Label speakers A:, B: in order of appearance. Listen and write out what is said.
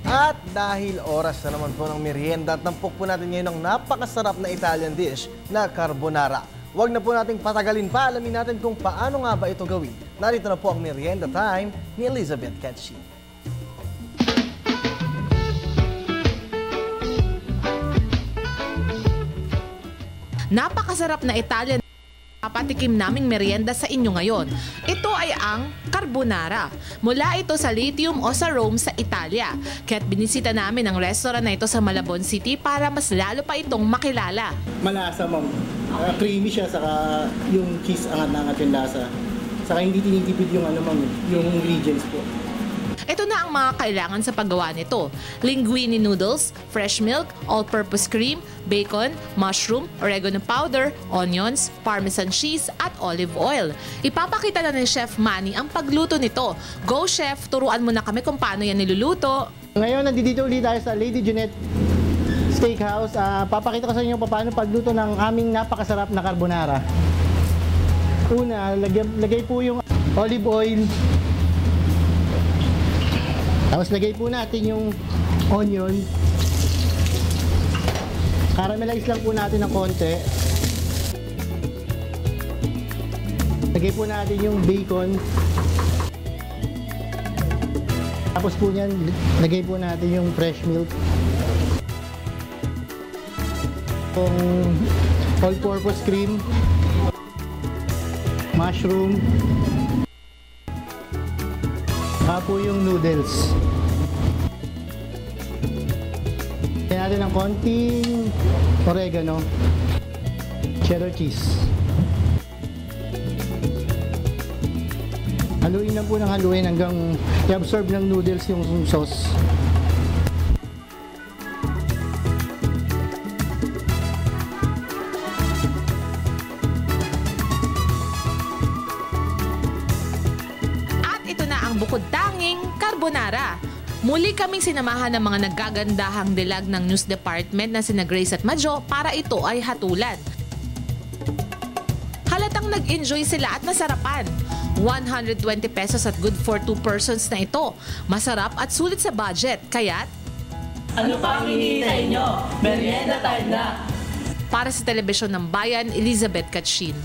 A: At dahil oras na naman po ng merienda, tampok po natin ngayon ang napakasarap na Italian dish na carbonara. Huwag na po nating patagalin pa, alamin natin kung paano nga ba ito gawin. Narito na po ang merienda time ni Elizabeth Catchy.
B: Napakasarap na Italian papatikim naming merienda sa inyo ngayon. Ito ay ang carbonara. Mula ito sa Latium o sa Rome sa Italia. Kaya't binisita namin ang restaurant na ito sa Malabon City para mas lalo pa itong makilala.
C: Malasa, ma'am. Creamy siya, saka yung cheese angat-angat yung lasa. Saka hindi tinitipid yung yung ingredients po.
B: Ito na ang mga kailangan sa paggawa nito. Linguine noodles, fresh milk, all-purpose cream, bacon, mushroom, oregano powder, onions, parmesan cheese at olive oil. Ipapakita na ni Chef Manny ang pagluto nito. Go Chef, turuan mo na kami kung paano yan niluluto.
C: Ngayon, nandito ulit tayo sa Lady Jeanette Steakhouse. Papakita ko sa inyo paano pagluto ng aming napakasarap na carbonara. Una, lagay po yung olive oil. Tapos lagay po natin yung onion. Caramelize lang po natin ng konti. Lagay po natin yung bacon. Tapos po niyan, lagay po natin yung fresh milk. Yung all-purpose cream. Mushroom. Saka po yung noodles. Lagyan natin ng konting oregano. Cheddar cheese. Haluin lang po ng haluin hanggang i-absorb ng noodles yung sauce.
B: Bukod tanging carbonara. Muli kaming sinamahan ng mga naggagandahang dilag ng news department na sina Grace at Majo para ito ay hatulan. Halatang nag-enjoy sila at nasarapan. 120 pesos at good for 2 persons na ito. Masarap at sulit sa budget, kaya't
D: ano pa ang hinihintay nyo? Merienda time na!
B: Para sa Telebisyon ng Bayan, Elizabeth Catchin.